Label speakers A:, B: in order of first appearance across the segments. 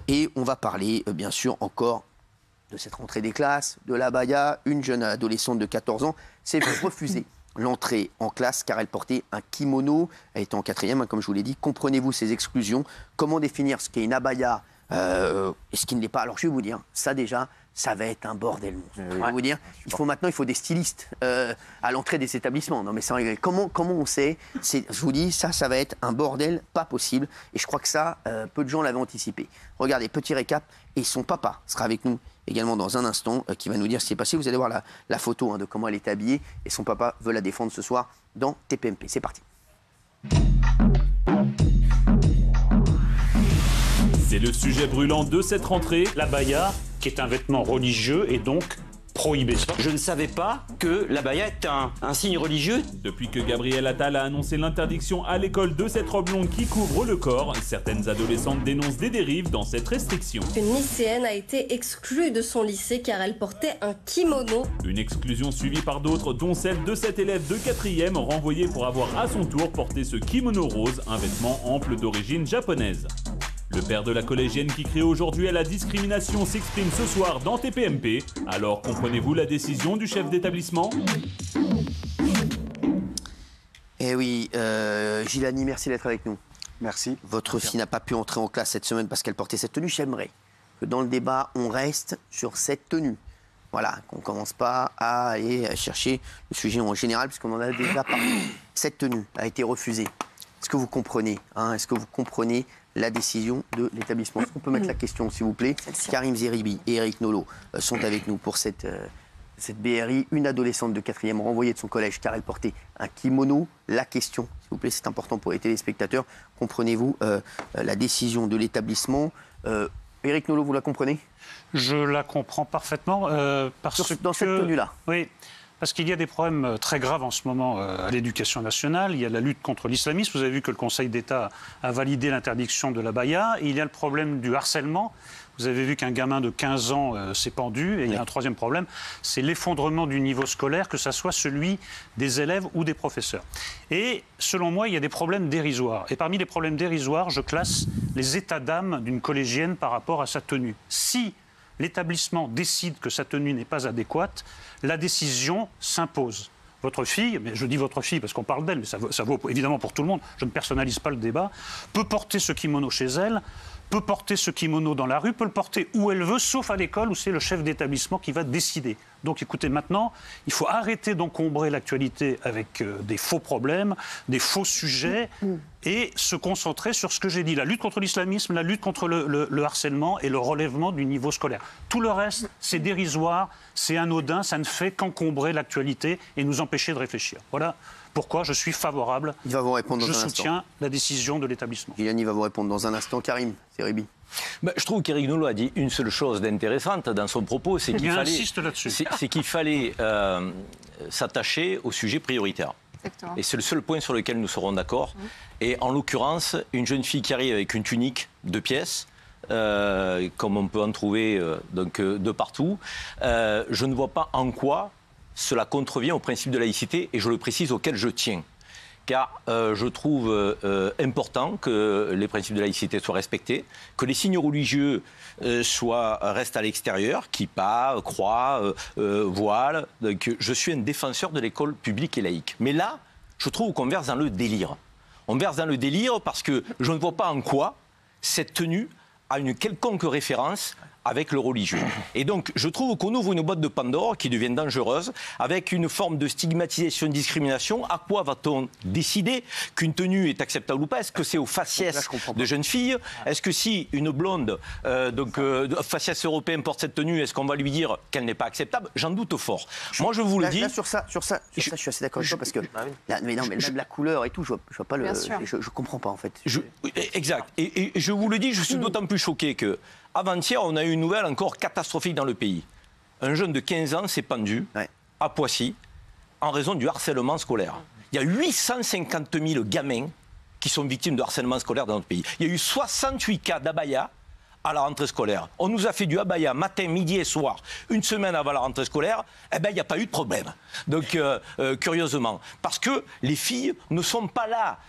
A: Et on va parler, bien sûr, encore de cette rentrée des classes, de l'abaya. Une jeune adolescente de 14 ans s'est refusée l'entrée en classe car elle portait un kimono. Elle était en 4e, comme je vous l'ai dit. Comprenez-vous ces exclusions? Comment définir ce qu'est une abaya et ce qui ne l'est pas? Alors, je vais vous dire, ça déjà, ça va être un bordel. Je vais vous dire, il faut des stylistes à l'entrée des établissements. Non, mais comment on sait? Je vous dis, ça va être un bordel pas possible. Et je crois que ça, peu de gens l'avaient anticipé. Regardez, petit récap. Et son papa sera avec nous également dans un instant, qui va nous dire ce qui est passé. Vous allez voir la photo de comment elle est habillée. Et son papa veut la défendre ce soir dans TPMP. C'est parti.
B: C'est le sujet brûlant de cette rentrée. L'abaya, qui est un vêtement religieux, est donc prohibé.
C: Je ne savais pas que l'abaya est un signe religieux.
B: Depuis que Gabriel Attal a annoncé l'interdiction à l'école de cette robe longue qui couvre le corps, certaines adolescentes dénoncent des dérives dans cette restriction.
D: Une lycéenne a été exclue de son lycée car elle portait un kimono.
B: Une exclusion suivie par d'autres, dont celle de cette élève de 4e renvoyée pour avoir à son tour porté ce kimono rose, un vêtement ample d'origine japonaise. Le père de la collégienne qui crie aujourd'hui à la discrimination s'exprime ce soir dans TPMP. Alors comprenez-vous la décision du chef d'établissement?
A: Eh oui, Gilani, merci d'être avec nous.
E: Merci.
A: Votre fille n'a pas pu entrer en classe cette semaine parce qu'elle portait cette tenue. J'aimerais que dans le débat, on reste sur cette tenue. Voilà, qu'on ne commence pas à aller chercher le sujet en général, puisqu'on en a déjà parlé. Cette tenue a été refusée. Est-ce que vous comprenez Est-ce que vous comprenez la décision de l'établissement? Est-ce qu'on peut mettre la question, s'il vous plaît? Karim Zeribi et Eric Nolot sont avec nous pour cette BRI. Une adolescente de 4e renvoyée de son collège car elle portait un kimono. La question, s'il vous plaît, c'est important pour les téléspectateurs. Comprenez-vous la décision de l'établissement? Eric Nolot, vous la comprenez?
F: Je la comprends parfaitement.
A: Dans cette tenue-là?
F: Oui. Parce qu'il y a des problèmes très graves en ce moment à l'éducation nationale. Il y a la lutte contre l'islamisme. Vous avez vu que le Conseil d'État a validé l'interdiction de l'abaya. Il y a le problème du harcèlement. Vous avez vu qu'un gamin de 15 ans s'est pendu. Et il y a un troisième problème, c'est l'effondrement du niveau scolaire, que ce soit celui des élèves ou des professeurs. Et selon moi, il y a des problèmes dérisoires. Et parmi les problèmes dérisoires, je classe les états d'âme d'une collégienne par rapport à sa tenue. Si l'établissement décide que sa tenue n'est pas adéquate, la décision s'impose. Votre fille, mais je dis votre fille parce qu'on parle d'elle, mais ça vaut évidemment pour tout le monde, je ne personnalise pas le débat, peut porter ce kimono chez elle, peut porter ce kimono dans la rue, peut le porter où elle veut, sauf à l'école où c'est le chef d'établissement qui va décider. Donc écoutez, maintenant, il faut arrêter d'encombrer l'actualité avec des faux problèmes, des faux sujets, et se concentrer sur ce que j'ai dit, la lutte contre l'islamisme, la lutte contre le harcèlement et le relèvement du niveau scolaire. Tout le reste, c'est dérisoire, c'est anodin, ça ne fait qu'encombrer l'actualité et nous empêcher de réfléchir. Voilà pourquoi je suis favorable.
A: Il va vous répondre dans un instant.
F: Je soutiens la décision de l'établissement.
A: Gilani va vous répondre dans un instant. Karim Zeribi.
C: Je trouve qu'Éric Nolot a dit une seule chose d'intéressante dans son propos, c'est qu'il fallait,
F: insiste là-dessus.
C: C'est qu'il fallait s'attacher au sujet prioritaire.
G: Exactement.
C: Et c'est le seul point sur lequel nous serons d'accord. Et en l'occurrence, une jeune fille qui arrive avec une tunique de pièces, comme on peut en trouver de partout, je ne vois pas en quoi cela contrevient au principe de laïcité, et je le précise, auquel je tiens. Car je trouve important que les principes de laïcité soient respectés, que les signes religieux restent à l'extérieur, kippa, croix, voile. Donc, je suis un défenseur de l'école publique et laïque. Mais là, je trouve qu'on verse dans le délire. On verse dans le délire parce que je ne vois pas en quoi cette tenue a une quelconque référence avec le religieux. Et donc, je trouve qu'on ouvre une boîte de Pandore qui devient dangereuse, avec une forme de stigmatisation, de discrimination. À quoi va-t-on décider qu'une tenue est acceptable ou pas? Est-ce que c'est au faciès de jeunes filles? Est-ce que si une blonde, faciès européen porte cette tenue, est-ce qu'on va lui dire qu'elle n'est pas acceptable? J'en doute fort. Moi, je vous le dis...
A: Là, sur ça, je suis assez d'accord avec toi, parce que... mais non, mais même la couleur et tout, je vois pas le... Je comprends pas, en fait.
C: Exact. Et je vous le dis, je suis d'autant plus choqué que... Avant-hier, on a eu une nouvelle encore catastrophique dans le pays. Un jeune de 15 ans s'est pendu à Poissy en raison du harcèlement scolaire. Il y a 850 000 gamins qui sont victimes de harcèlement scolaire dans notre pays. Il y a eu 68 cas d'abaya à la rentrée scolaire. On nous a fait du abaya matin, midi et soir, une semaine avant la rentrée scolaire. Eh bien, il n'y a pas eu de problème. Donc, curieusement. Parce que les filles ne sont pas là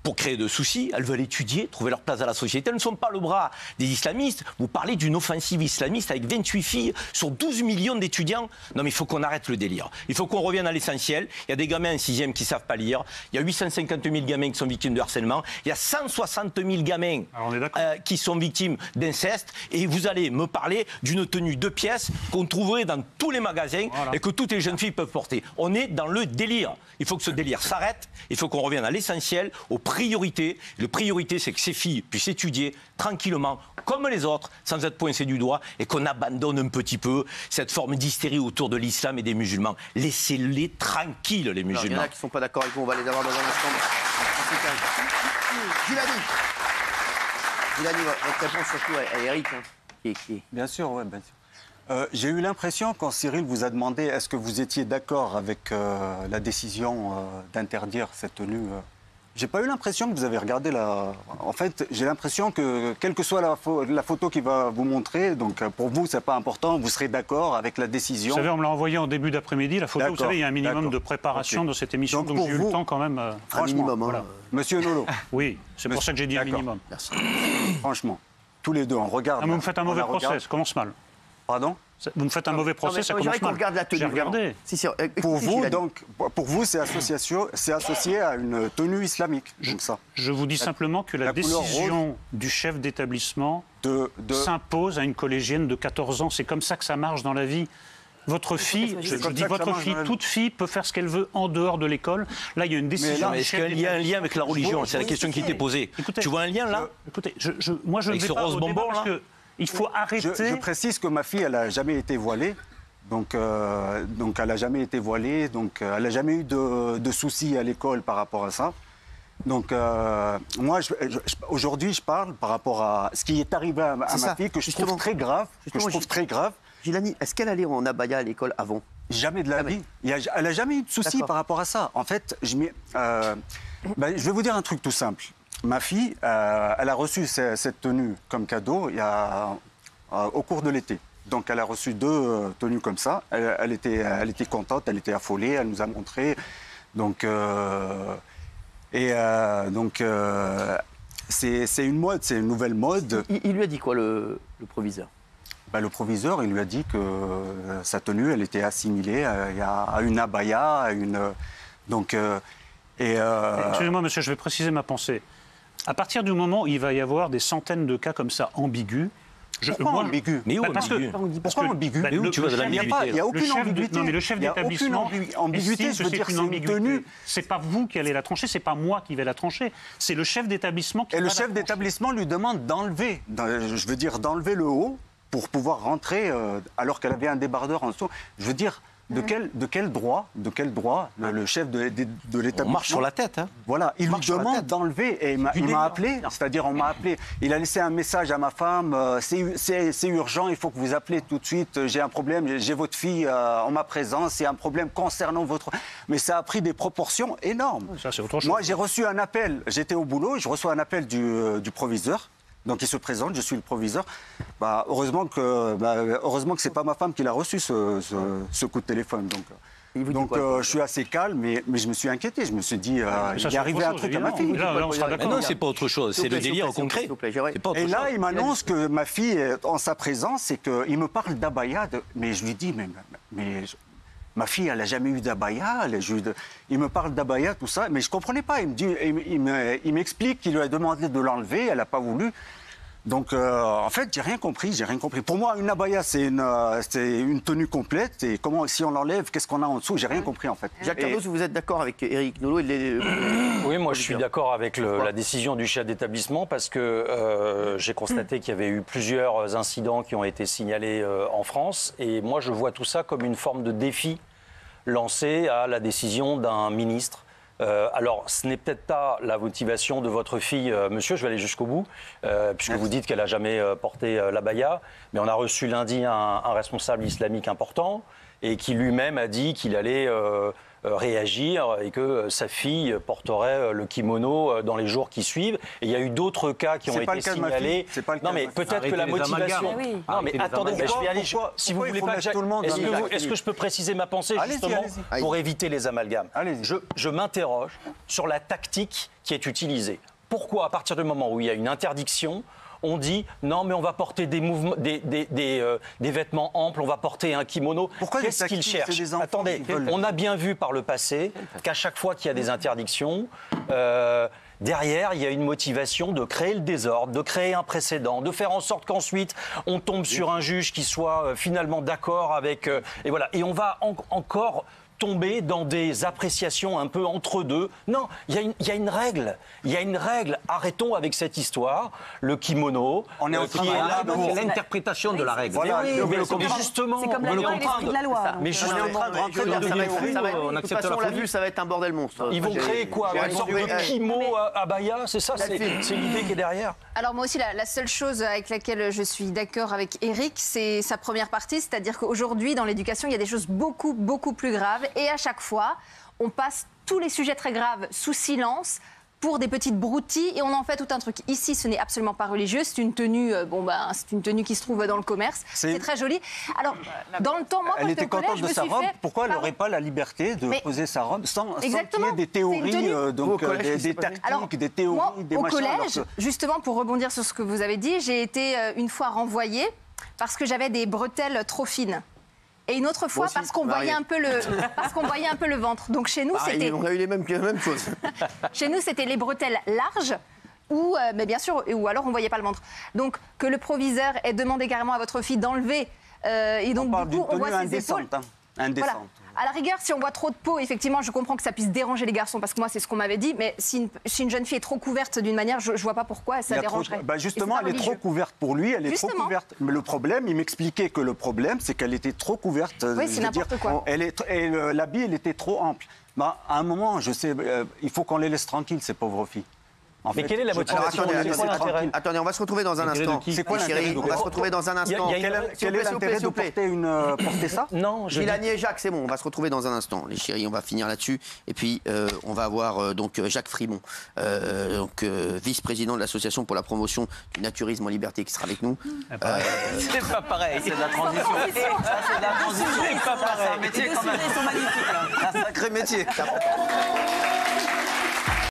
C: pour créer de soucis, elles veulent étudier, trouver leur place dans la société. Elles ne sont pas le bras des islamistes. Vous parlez d'une offensive islamiste avec 28 filles sur 12 millions d'étudiants. Non, mais il faut qu'on arrête le délire. Il faut qu'on revienne à l'essentiel. Il y a des gamins en 6e qui ne savent pas lire. Il y a 850 000 gamins qui sont victimes de harcèlement. Il y a 160 000 gamins qui sont victimes d'inceste. Et vous allez me parler d'une tenue 2 pièces qu'on trouverait dans tous les magasins et que toutes les jeunes filles peuvent porter. On est dans le délire. Il faut que ce délire s'arrête. Il faut qu'on revienne à l'essentiel, aux priorités. La priorité, c'est que ces filles puissent étudier tranquillement, comme les autres, sans être poincées du doigt, et qu'on abandonne un petit peu cette forme d'hystérie autour de l'islam et des musulmans. Laissez-les tranquilles, les musulmans.
A: Il y en a qui ne sont pas d'accord avec vous, on va les avoir dans un instant. Gilani, votre réponse surtout à Eric.
E: Bien sûr, oui, bien sûr. J'ai eu l'impression, quand Cyril vous a demandé est-ce que vous étiez d'accord avec la décision d'interdire cette tenue, j'ai pas eu l'impression que vous avez regardé la... En fait, j'ai l'impression que, quelle que soit la photo qu'il va vous montrer, donc pour vous, c'est pas important, vous serez d'accord avec la décision.
F: Vous savez, on me l'a envoyé en début d'après-midi, la photo. Vous savez, il y a un minimum de préparation de cette émission, donc j'ai eu le temps quand même...
E: Franchement,
A: minimum,
E: voilà. Monsieur Nolot.
F: Oui, c'est pour ça que j'ai dit un minimum.
A: Merci.
E: Franchement, tous les deux, on regarde...
F: Ah, vous me faites un mauvais procès, ça commence mal.
E: Pardon ?
F: Vous me faites un mauvais procès, ça commence mal.
A: Regarde la tenue.
F: J'ai regardé.
E: Pour vous, donc, pour vous, c'est associé à une tenue islamique, donc ça.
F: Je vous dis simplement que la décision du chef d'établissement s'impose à une collégienne de 14 ans. C'est comme ça que ça marche dans la vie. Votre fille, je dis votre fille, toute fille peut faire ce qu'elle veut en dehors de l'école. Là, il y a une décision.
C: Mais est-ce qu'il y a un lien avec la religion? C'est la question qui était posée.
F: Écoutez,
C: tu vois un lien là?
F: Écoutez, moi je ne vais pas au débat parce que il faut arrêter.
E: Je précise que ma fille, elle n'a jamais été voilée. Donc elle n'a jamais été voilée. Donc elle n'a jamais eu de soucis à l'école par rapport à ça. Donc moi, aujourd'hui, je parle par rapport à ce qui est arrivé à ma fille, que je trouve très grave.
A: Gilani, est-ce qu'elle allait en abaya à l'école avant?
E: Jamais de la vie. Elle n'a jamais eu de soucis par rapport à ça. En fait, je vais vous dire un truc tout simple. Ma fille, elle a reçu cette tenue comme cadeau au cours de l'été. Donc elle a reçu 2 tenues comme ça. Elle était contente, elle était affolée, elle nous a montré. Donc c'est une mode, c'est une nouvelle mode.
A: Il lui a dit quoi le proviseur?
E: Le proviseur, il lui a dit que sa tenue, elle était assimilée à une abaya, à une...
F: Excusez-moi, monsieur, je vais préciser ma pensée. À partir du moment où il va y avoir des centaines de cas comme ça ambigus...
E: Pourquoi ambigu?
C: Mais où ambigu?
E: Pourquoi ambigu?
C: Mais où tu vas de l'ambiguïté?
E: Il n'y a aucune ambiguïté.
F: Non, mais le chef d'établissement
E: ambiguïté, je veux dire, c'est une tenue.
F: C'est pas vous qui allez la trancher, c'est pas moi qui vais la trancher. C'est le chef d'établissement qui va la trancher.
E: Et le chef d'établissement lui demande d'enlever, je veux dire, d'enlever le haut pour pouvoir rentrer alors qu'elle avait un débardeur en dessous. Je veux dire... De quel droit le chef de l'établissement...
C: On marche sur la tête. Hein.
E: Voilà, il lui demande d'enlever. Et il m'a appelé, c'est-à-dire on m'a appelé. Il a laissé un message à ma femme, c'est urgent, il faut que vous appelez tout de suite, j'ai un problème, j'ai votre fille en ma présence, c'est un problème concernant votre... Mais ça a pris des proportions énormes.
F: Ça, c'est autre chose.
E: Moi, j'ai reçu un appel, j'étais au boulot, je reçois un appel du proviseur. Donc il se présente, je suis le proviseur. Heureusement que c'est pas ma femme qui l'a reçu ce coup de téléphone. Donc je suis assez calme, mais je me suis inquiété. Je me suis dit, il est arrivé un truc à ma fille.
C: Non, c'est pas autre chose. C'est le délire concret.
E: Et là, il m'annonce que ma fille, en sa présence, et qu'il me parle d'abaya. Mais je lui dis, mais ma fille, elle n'a jamais eu d'abaya. Il me parle d'abaya, tout ça, mais je ne comprenais pas. Il m'explique qu'il lui a demandé de l'enlever, elle n'a pas voulu. Donc, en fait, j'ai rien compris. Pour moi, une abaya, c'est une tenue complète. Et si on l'enlève, qu'est-ce qu'on a en dessous? J'ai rien compris, en fait.
A: Jacques Cardos, vous êtes d'accord avec Eric Nolot?
G: Oui, moi, je suis d'accord avec la décision du chef d'établissement parce que j'ai constaté qu'il y avait eu plusieurs incidents qui ont été signalés en France. Et moi, je vois tout ça comme une forme de défi lancé à la décision d'un ministre. Alors, ce n'est peut-être pas la motivation de votre fille, monsieur, je vais aller jusqu'au bout, puisque vous dites qu'elle n'a jamais porté l'abaya, mais on a reçu lundi un responsable islamique important et qui lui-même a dit qu'il allait réagir et que sa fille porterait le kimono dans les jours qui suivent. Et il y a eu d'autres cas qui ont été signalés. Non, mais peut-être que la motivation. Non, mais attendez, je vais aller. Si vous voulez pas, est-ce que je peux préciser ma pensée justement pour éviter les amalgames? Je m'interroge sur la tactique qui est utilisée. Pourquoi, à partir du moment où il y a une interdiction, on dit non, mais on va porter des vêtements amples, on va porter un kimono. Qu'est-ce qu'ils cherchent? Attendez, on a bien vu par le passé qu'à chaque fois qu'il y a des interdictions, derrière, il y a une motivation de créer le désordre, de créer un précédent, de faire en sorte qu'ensuite on tombe sur un juge qui soit finalement d'accord avec. Et voilà. Et on va encore tomber dans des appréciations un peu entre deux. Non, il y a une règle. Il y a une règle. Arrêtons avec cette histoire. Le kimono,
E: on est en train
C: de l'interprétation de la règle.
E: Voilà,
G: mais justement,
H: c'est comme la loi et l'esprit de la loi.
G: Mais justement,
A: de toute façon, on l'a vu, ça va être un bordel monstre.
G: Ils vont créer quoi? Le kimo abaya, c'est ça? C'est l'idée qui est derrière.
H: Alors moi aussi, la seule chose avec laquelle je suis d'accord avec Éric, c'est sa première partie, c'est-à-dire qu'aujourd'hui, dans l'éducation, il y a des choses beaucoup, beaucoup plus graves. Et à chaque fois, on passe tous les sujets très graves sous silence pour des petites broutilles et on en fait tout un truc. Ici, ce n'est absolument pas religieux, c'est une tenue, c'est une tenue qui se trouve dans le commerce. C'est très joli. Alors, dans le temps, moi,
E: elle était contente de sa robe. Pourquoi elle n'aurait pas la liberté de poser sa robe sans qu'il y ait des théories, des tactiques, des théories, des machins?
H: Au collège, justement, pour rebondir sur ce que vous avez dit, j'ai été une fois renvoyée parce que j'avais des bretelles trop fines. Et une autre fois parce qu'on voyait un peu le ventre. Donc chez nous, c'était.
A: On a eu les mêmes choses.
H: Chez nous, c'était les bretelles larges. Ou, mais bien sûr, ou alors on ne voyait pas le ventre. Donc que le proviseur ait demandé carrément à votre fille d'enlever. Et donc du coup, on voit ses épaules.
E: Indécente.
H: Voilà. À la rigueur, si on voit trop de peau, effectivement, je comprends que ça puisse déranger les garçons, parce que moi, c'est ce qu'on m'avait dit. Mais si une jeune fille est trop couverte d'une manière, je ne vois pas pourquoi ça dérangerait.
E: Justement, elle est trop couverte pour lui, elle est trop couverte. Mais le problème, il m'expliquait que le problème, c'est qu'elle était trop couverte.
H: Oui, c'est n'importe quoi.
E: L'habit, elle était trop ample. À un moment, je sais, il faut qu'on les laisse tranquilles, ces pauvres filles.
G: Mais quelle est la motivation?
A: Attendez, on va se retrouver dans un instant.
E: C'est quoi l'intérêt?
A: On va se retrouver dans un instant.
E: Quel est l'intérêt de porter ça?
G: Non,
A: Villani et Jacques, c'est bon, on va se retrouver dans un instant. Les chéris, on va finir là-dessus. Et puis, on va avoir donc Jacques Frimont, vice-président de l'Association pour la promotion du naturisme en liberté, qui sera avec nous.
C: C'est pas pareil.
I: C'est de la transition. Ça, c'est de la transition.
C: C'est pas pareil.
I: C'est un métier quand même. Ils sont magnifiques. Un sacré métier.